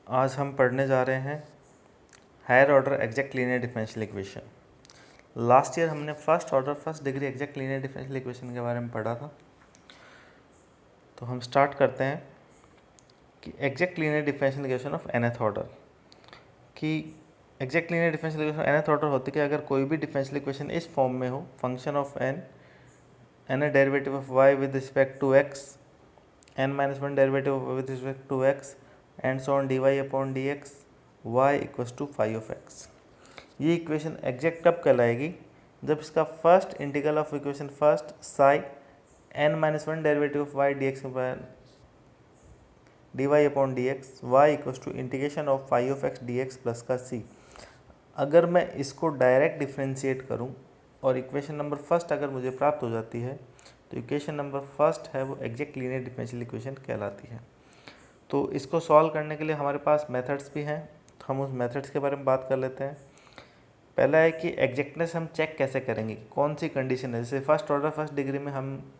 आज हम पढ़ने जा रहे हैं higher order exact linear differential equation. Last year हमने first order first degree exact linear differential equation के बारे में पढ़ा था। तो हम स्टार्ट करते हैं कि exact linear differential equation of nth order कि exact linear differential equation nth order होती है कि अगर कोई भी डिफरेंशियल इक्वेशन इस फॉर्म में हो, function of n a derivative of y with respect to x, n-1 derivative with respect to x and so on dy upon dx y equals to phi of x। ये equation exact कब कहलाएगी? जब इसका first integral of equation first psi n-1 derivative of y dx dy upon dx y equals to integration of phi of x dx plus का c। अगर मैं इसको direct differentiate करूं और इक्वेशन नंबर फर्स्ट अगर मुझे प्राप्त हो जाती है तो इक्वेशन नंबर फर्स्ट है वो एग्जैक्ट लीनियर डिफरेंशियल इक्वेशन कहलाती है। तो इसको सॉल्व करने के लिए हमारे पास मेथड्स भी हैं, तो हम उस मेथड्स के बारे में बात कर लेते हैं। पहला है कि एग्जैक्टनेस हम चेक कैसे करेंगे, कौन सी कंडीशन है। जैसे फर्स्ट ऑर्डर फर्स्ट डिग्री में हम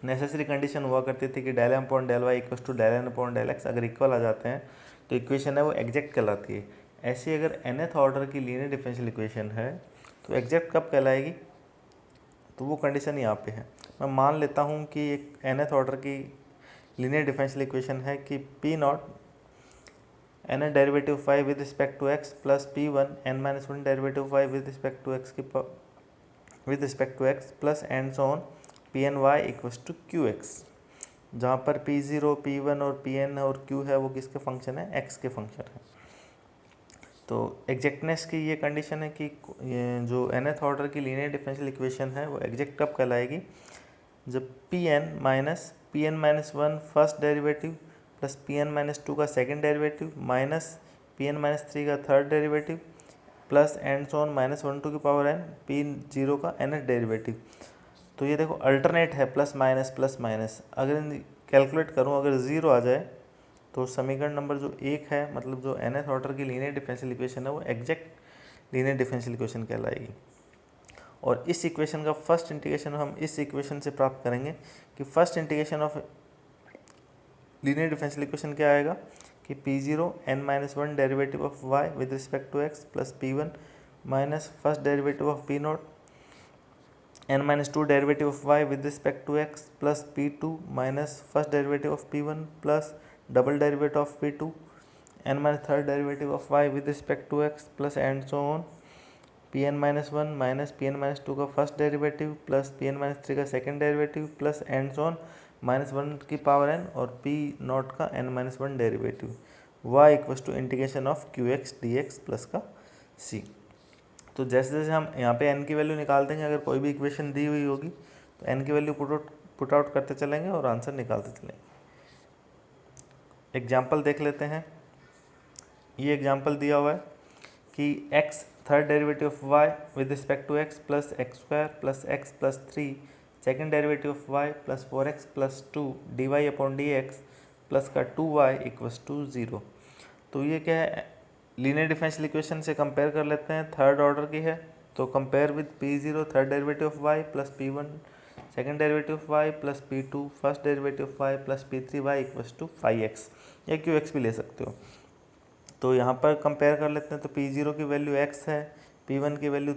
नेसेसरी कंडीशन हुआ करती थी कि del m upon del y equals to del n upon del x अगर इक्वल आ जाते हैं तो इक्वेशन है वो एग्जैक्ट कहलाती है। ऐसी अगर nth ऑर्डर की लीनियर डिफरेंशियल इक्वेशन है तो एग्जैक्ट कब कहलाएगी? तो वो कंडीशन यहाँ पे है। मैं मान लेता हूँ कि एक nth ऑर्डर की लीनियर डिफरेंशियल इक्वेशन है कि p not n derivative phi with respect to x plus p one n-1 derivative phi with respect to x plus and so on p n y equals to q x, जहाँ पर p0 p1 और pn और q है वो किसके function है? x के function है। तो एग्जैक्टनेस की ये कंडीशन है कि ये जो nth ऑर्डर की लीनियर डिफरेंशियल इक्वेशन है वो एग्जैक्ट कब कहलाएगी? जब pn minus 1 first derivative plus pn-2 का सेकंड डेरिवेटिव माइनस pn-3 का third derivative plus and so on -1 to की पावर n p0 का nth डेरिवेटिव। तो ये देखो अल्टरनेट है, प्लस माइनस। अगर कैलकुलेट करूँ अगर ज़ीरो आ जाए तो समीकरण नंबर जो एक है, मतलब जो nth ऑर्डर की लीनियर डिफरेंशियल इक्वेशन है वो एग्जैक्ट लीनियर डिफरेंशियल इक्वेशन कहलाएगी। और इस इक्वेशन का फर्स्ट इंटीग्रेशन हम इस इक्वेशन से प्राप्त करेंगे कि first integration of linear differential equation क्या आएगा कि p0 n-1 derivative of y with respect to x plus p1 minus first derivative of p not n-2 derivative of y with respect to x plus p2 minus first derivative of p1 plus double derivative of p2 n-3 derivative of y with respect to x plus and so on pn-1 minus pn-2 का first derivative plus pn-3 का second derivative plus and so on -1 की power n और p not का n-1 derivative y equals to integration of q x D x plus का c। तो जैसे जैसे हम यहाँ पे n की वैल्यू निकाल देंगे, अगर कोई भी इक्वेशन दी हुई होगी तो n की वैल्यू पुट आउट करते चलेंगे और आंसर निकालते चलेंगे। एग्जाम्पल देख लेते हैं। ये एग्जाम्पल दिया हुआ है कि x third derivative of y with respect to x plus x square plus x plus 3 second derivative of y plus 4x plus 2 d Y upon D x plus का 2y इक्वल्स टू 0। तो ये क्या है? Linear differential equation से compare कर लेते हैं, third order की है तो compare with p0 third derivative of y plus p1 second derivative of y plus p2 first derivative of y plus p3 y equals to 5x या qx भी ले सकते हो। तो यहाँ पर कंपेयर कर लेते हैं तो p0 की वैल्यू x है, p1 की value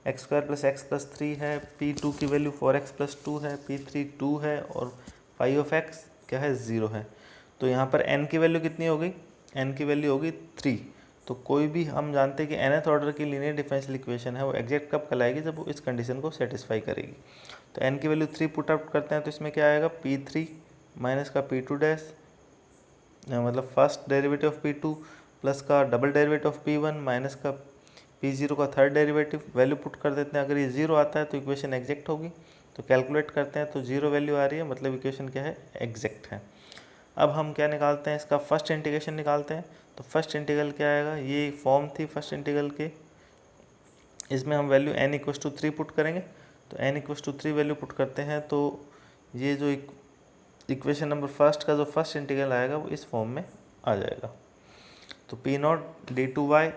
x square plus x plus 3 है, p2 की वैल्यू 4x प्लस 2 है, p3 2 है और फाई ऑफ x क्या है? 0 है। तो यहाँ पर n की वैल्यू कितनी हो गई? n की वैल्यू होगी 3। तो कोई भी हम जानते हैं कि nth ऑर्डर की लीनियर डिफरेंशियल इक्वेशन है वो एग्जैक्ट कब कहलाएगी? जब वो इस कंडीशन को सेटिस्फाई करेगी। तो n की वैल्यू 3 पुट आउट करते हैं तो इसमें क्या आएगा? p3 माइनस का p2 डैश मतलब first derivative of p2 plus का double derivative of p1 minus का p0 का थर्ड डेरिवेटिव। वैल्यू पुट कर देते हैं, अगर ये 0 आता है तो इक्वेशन एग्जैक्ट होगी। तो कैलकुलेट करते हैं तो 0 वैल्यू आ रही है, मतलब इक्वेशन क्या है? एग्जैक्ट है। अब हम क्या निकालते हैं? इसका फर्स्ट इंटीग्रेशन निकालते हैं। तो फर्स्ट इंटीग्रल क्या आएगा? ये फॉर्म थी फर्स्ट इंटीग्रल के, इसमें हम value n equals to 3 put करेंगे। तो n equals to 3 value put करते हैं तो ये जो इक्वेशन नंबर फर्स्ट का जो फर्स्ट इंटीग्रल आएगा वो इस फॉर्म में आ जाएगा। तो P not D two Y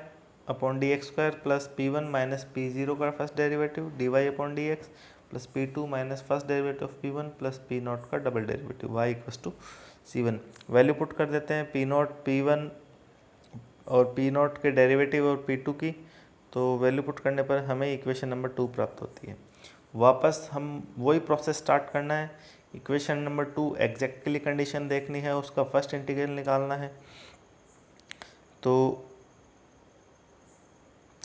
upon D x square plus p1 minus p0 का first derivative D Y upon D x plus p2 minus first derivative of p1 plus p not का double derivative y equals to c1। Value put कर देते हैं। p not p1 और P not के derivative और P two की, तो value put करने पर हमें इक्वेशन नंबर 2 प्राप्त होती है। वापस हम वही प्रोसेस स्टार्ट करना है। इक्वेशन नंबर 2 एग्जैक्टली कंडीशन देखनी है, उसका फर्स्ट इंटीग्रल निकालना है। तो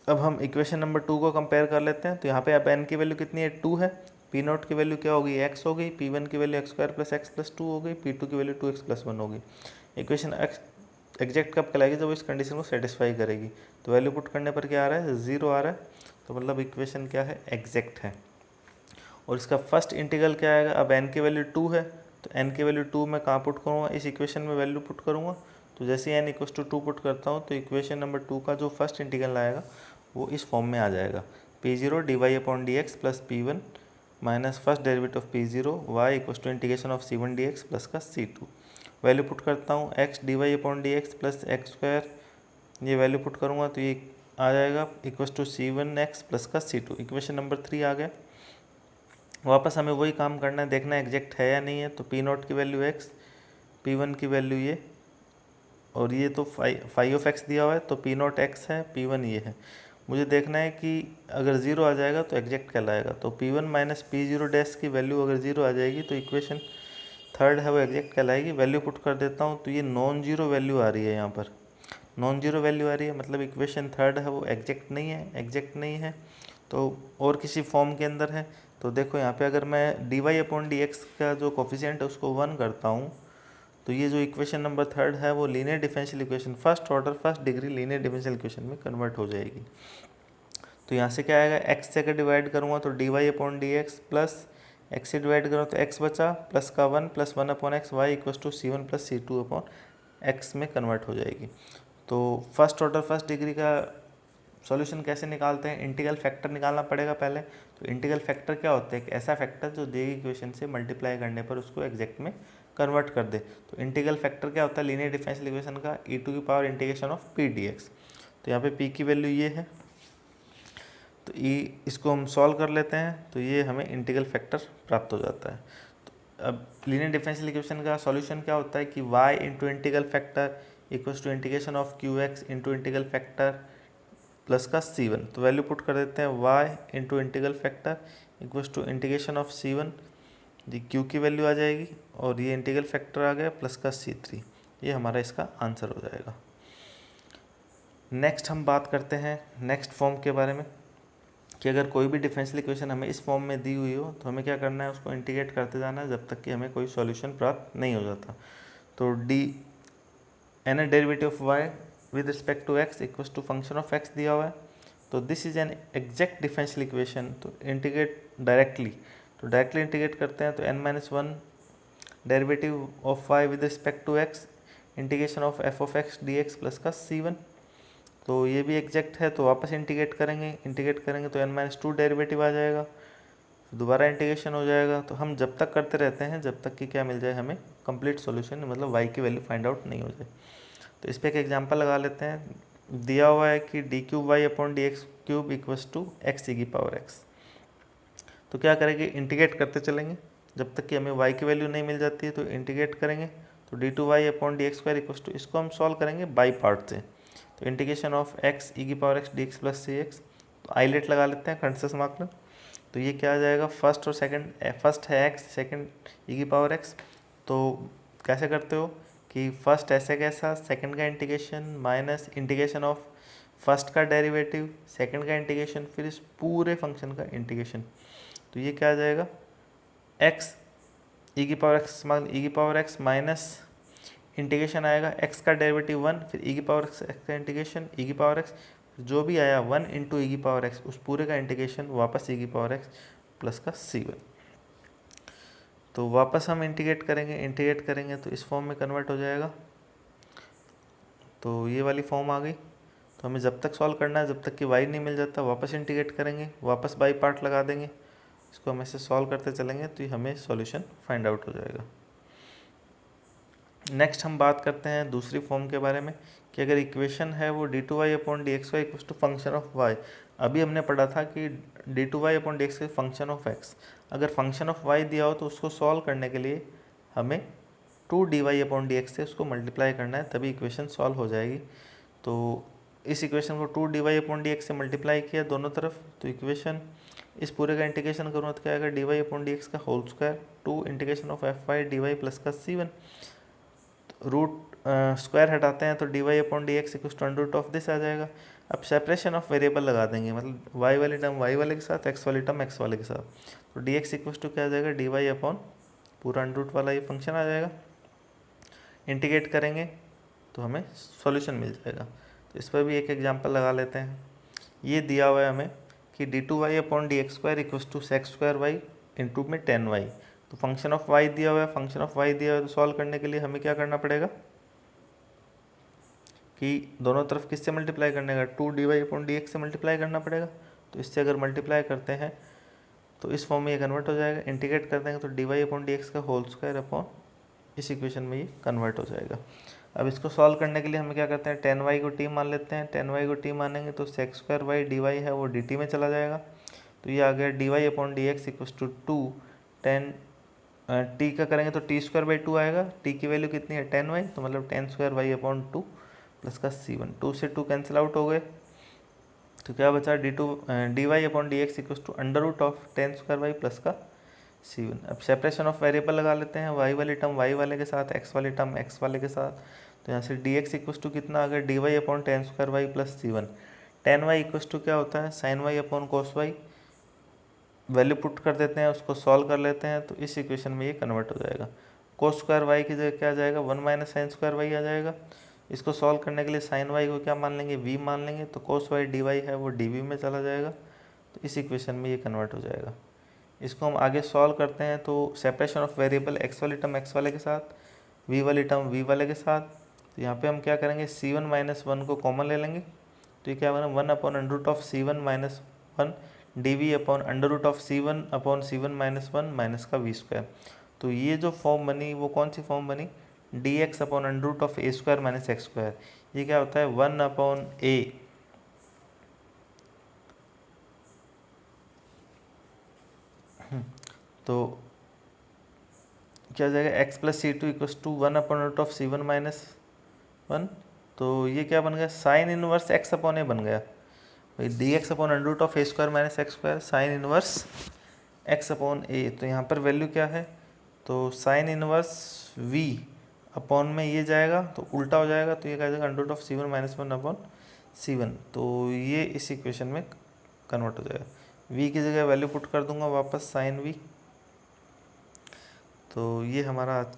अब हम इक्वेशन नंबर 2 को कंपेयर कर लेते हैं। तो यहाँ पे अब n की वैल्यू कितनी है, 2 है। पी नॉट की वैल्यू क्या होगी, x हो गई। पी वन की value x square plus x plus 2 हो गई। पी टू की वैल्यू 2x प्लस 1 होगी। इक्वेशन एग्जैक्ट कब कहलाएगी, जब इस कंडीशन को सेटिस्फाई करेगी। तो वैल्यू पुट करने पर क्या आ रहा है, 0 आ रहा है। तो मतलब इक्वेशन क्या है, एग्जैक्ट है। और इसका फर्स्ट इंटीग्रल क्या आएगा, अब n की वैल्यू 2 है, तो n की वैल्यू 2 मैं कहाँ पुट करूँगा, इस इक्वेशन में वैल्यू पुट करूँगा। तो जैसे ही n इक्वस टू 2 पुट करता हूँ, तो इक्वेशन नंबर 2 का जो फर्स्ट इंटीग्रल आएगा वो इस फॉर्म में आ जाएगा, p0 dy upon D x plus p1 minus first derivative of p0 y equals to integration of c1 dx plus का c2। वैल्यू पुट करता हूँ, x dy upon D x plus x square, ये value put करूँगा तो ये आ जाएगा equals to c1x plus का c2। Equation number 3 आ गया। वापस हमें वही काम करना है, देखना है एग्जैक्ट है या नहीं है। तो पी नॉट की वैल्यू x, p1 की वैल्यू ये, और ये तो फाइव ऑफ एक्स दिया हुआ है, तो पी नॉट एक्स है, p1 ये है। मुझे देखना है कि अगर 0 आ जाएगा तो एग्जैक्ट कहलाएगा। तो p1 माइनस p0 डैश की वैल्यू अगर 0 आ जाएगी तो इक्वेशन थर्ड है वो एग्जैक्ट कहलाएगी। वैल्यू पुट कर देता हूँ, तो ये नॉन जीरो वैल्यू आ रही है, यहाँ पर नॉन जीरो वैल्यू आ रही है, मतलब इक्वेशन थर्ड है वो एग्जैक्ट नहीं है, एग्जैक्ट नहीं है तो और किसी फॉर्म के अंदर है। तो देखो यहाँ पे अगर मैं d Y upon D x का जो कोफिशिएंट है उसको 1 करता हूँ, तो ये जो इक्वेशन नंबर थर्ड है वो linear differential equation first order first degree linear differential equation में कन्वर्ट हो जाएगी। तो यहाँ से क्या आएगा, एक्स से अगर डिवाइड करूँगा तो d Y upon D x plus x से डिवाइड करूँ तो एक्स बचा प्लस का 1 plus 1 upon x y equals to c1 plus c2 upon x में कन्वर्ट हो जाएगी। तो फर्स्ट ऑर्डर फर्स्ट डिग्री का सॉल्यूशन कैसे निकालते हैं, इंटीग्रल फैक्टर निकालना पड़ेगा पहले। तो इंटीग्रल फैक्टर क्या होता है, एक ऐसा फैक्टर जो दी गई इक्वेशन से मल्टीप्लाई करने पर उसको एग्जैक्ट में कन्वर्ट कर दे। तो इंटीग्रल फैक्टर क्या होता है, लीनियर डिफरेंशियल इक्वेशन का ई टू की power integration of P D x. तो यहाँ पे पी की वैल्यू ये है, तो इसको हम सॉल्व कर लेते हैं, तो ये हमें इंटीग्रल फैक्टर प्राप्त हो जाता है। तो अब लीनियर डिफरेंशियल इक्वेशन का सॉल्यूशन क्या होता है कि y into integral factor equals to integration of q x into integral factor plus का c1। तो वैल्यू पुट कर देते हैं, y into integral factor equals to integration of c1, जी क्यू की वैल्यू आ जाएगी और ये इंटीग्रल फैक्टर आ गया प्लस का c3। ये हमारा इसका आंसर हो जाएगा। नेक्स्ट हम बात करते हैं नेक्स्ट फॉर्म के बारे में कि अगर कोई भी डिफरेंशियल इक्वेशन हमें इस फॉर्म में दी हुई हो तो हमें क्या करना है, उसको इंटीग्रेट करते जाना है जब तक कि हमें कोई सॉल्यूशन प्राप्त नहीं हो जाता। तो d n derivative of y with respect to x equals to function of x दिया हुआ है। तो this is an exact differential equation. तो इंटीग्रेट डायरेक्टली, तो डायरेक्टली इंटीग्रेट करते हैं तो n minus one derivative of y with respect to x integration of f of x D x plus का c1। तो ये भी एग्जैक्ट है, तो वापस इंटीग्रेट करेंगे तो n माइनस टू डेरिवेटिव आ जाएगा, दोबारा इंटीग्रेशन हो जाएगा। तो हम जब तक करते रहते हैं जब तक कि क्या मिल जाए, हमें कंप्लीट सॉल्यूशन मतलब y की वैल्यू फाइंड आउट नहीं हो जाए। तो इस पर एक एग्जांपल लगा लेते हैं। दिया हुआ है कि D cube Y upon D X cube equals to X E की पावर एक्स। तो क्या करेंगे, इंटीग्रेट करते चलेंगे जब तक कि हमें y की वैल्यू नहीं मिल जाती है, तो इंटीग्रेट करेंगे। तो d two Y upon D x square equals to, इसको हम सॉल्व करेंगे बाई पार्ट से। तो इंटीग्रेशन ऑफ एक्स ई की power X D x plus C X, तो आईलेट लगा लेते हैं कंसेस मार्क में। तो ये क्या आ जाएगा, फर्स्ट और सेकंड, फर्स्ट है एक्स, सेकंड ई की पावर एक्स। तो कैसे करते हो कि फर्स्ट ऐसे कैसा, सेकंड का integration minus integration of first का डेरिवेटिव, सेकंड का इंटीग्रेशन, फिर इस पूरे फंक्शन का इंटीग्रेशन। तो ये क्या आ जाएगा, एक्स ई की पावर एक्स माइनस इंटीग्रेशन आएगा एक्स का डेरिवेटिव 1, फिर ई की पावर एक्स का इंटीग्रेशन ई की पावर एक्स, जो भी आया 1 इंटू ई की पावर एक्स, उस पूरे का इंटीग्रेशन वापस ई की पावर एक्स प्लस का c1। तो वापस हम इंटीग्रेट करेंगे तो इस फॉर्म में कन्वर्ट हो जाएगा। तो ये वाली फॉर्म आ गई। तो हमें जब तक सॉल्व करना है जब तक कि y नहीं मिल जाता, वापस इंटीग्रेट करेंगे, वापस बाई पार्ट लगा देंगे, इसको हम ऐसे सॉल्व करते चलेंगे तो हमें सॉल्यूशन फाइंड आउट हो जाएगा। नेक्स्ट हम बात करते हैं दूसरी फॉर्म के बारे में कि अगर इक्वेशन है वो d two Y upon D x y equals to function of y. अभी हमने पढ़ा था कि d two Y upon D x function of x, अगर फंक्शन ऑफ वाई दिया हो तो उसको सॉल्व करने के लिए हमें two d Y upon D x से उसको मल्टीप्लाई करना है, तभी इक्वेशन सॉल्व हो जाएगी। तो इस इक्वेशन को 2 dy अपॉन डी एक्स से मल्टीप्लाई किया दोनों तरफ, तो इक्वेशन इस पूरे का इंटीग्रेशन करूँ तो क्या आएगा, dy अपॉन डी एक्स का whole square 2 integration of F Y D Y plus का c1, रूट स्क्वायर हटाते हैं तो dy upon D x equal to under root of this आ जाएगा। अब सेपरेशन ऑफ वेरिएबल लगा देंगे, मतलब y वाली टर्म y वाले के साथ, x वाली टर्म x वाले के साथ, तो dx इक्वल टू क्या आ जाएगा, dy अपॉन पूरा अंडर रूट वाला ये फंक्शन आ जाएगा। इंटीग्रेट करेंगे तो हमें सॉल्यूशन मिल जाएगा। तो इस पर भी एक एग्जांपल लगा लेते हैं। ये दिया हुआ है हमें कि d2y upon D x square equal to sec square y into में 10y। तो फंक्शन ऑफ y दिया हुआ है, फंक्शन ऑफ y दिया हुआ है, तो सॉल्व करने के लिए हमें क्या करना पड़ेगा कि दोनों तरफ किससे मल्टीप्लाई करने का, 2 dy अपॉन डी एक्स से मल्टीप्लाई करना पड़ेगा। तो इससे अगर मल्टीप्लाई करते हैं तो इस फॉर्म में ये कन्वर्ट हो जाएगा। इंटीग्रेट कर देंगे तो dy अपॉन डी एक्स का होल स्क्वायर अपॉन इस इक्वेशन में ये कन्वर्ट हो जाएगा। अब इसको सॉल्व करने के लिए हम क्या करते हैं, 10y को t मान लेते हैं। 10y को t मानेंगे तो sec square y D y है वो dt में चला जाएगा। तो ये आ गया dy upon D x equal to 2 10 t का करेंगे तो t स्क्वायर बाई 2 आएगा। t की वैल्यू कितनी है 10y, तो मतलब 10 स्क्वायर वाई अपॉन 2 प्लस का c1, 2 से 2 कैंसिल आउट हो गए। तो क्या बचा dy upon D x equal to under root of 10 square y plus का c1। अब सेपरेशन ऑफ वेरिएबल लगा लेते हैं, y वाली टर्म y वाले के साथ, x वाली टर्म x वाले के साथ। तो यहाँ से dx इक्वल टू कितना आ गया, dy upon 10 square y plus c1। 10y equal to क्या होता है, sine y upon cos y. Value put कर देते हैं, उसको सॉल्व कर लेते हैं तो इस इक्वेशन में ये कन्वर्ट हो जाएगा। कोस स्क्वायर वाई की जगह क्या आ जाएगा, 1 माइनस साइन स्क्वायर वाई आ जाएगा। इसको सॉल्व करने के लिए साइन वाई को क्या मान लेंगे, v मान लेंगे, तो कोस वाई डी वाई है वो dv में चला जाएगा। तो इस इक्वेशन में ये कन्वर्ट हो जाएगा। इसको हम आगे सॉल्व करते हैं तो सेपरेशन ऑफ वेरिएबल x वाली टर्म x वाले के साथ, v वाली टर्म v वाले के साथ। तो यहाँ पे हम क्या करेंगे, c1 माइनस 1 को कॉमन ले लेंगे। तो ये क्या बना, 1 upon under root of c1 minus 1 dv upon under root of c1 upon c1 minus 1 minus का v स्क्वायर। तो ये जो फॉर्म बनी वो कौन सी फॉर्म बनी, dx upon under root of a square minus x square. ये क्या होता है 1 अपॉन a तो क्या हो जाएगा, x plus C two equals to 1 upon root of c1 minus 1। तो ये क्या बन गया, sine inverse x upon A बन गया भाई, D X upon under root of A square minus x square sine inverse x upon A. तो यहाँ पर वैल्यू क्या है, तो साइन इनवर्स v अपॉन में ये जाएगा तो उल्टा हो जाएगा, तो ये क्या जाएगा under root of c1 minus 1 upon c1। तो ये इस इक्वेशन में कन्वर्ट हो जाएगा। v की जगह वैल्यू पुट कर दूंगा वापस साइन v। तो ये हमारा आज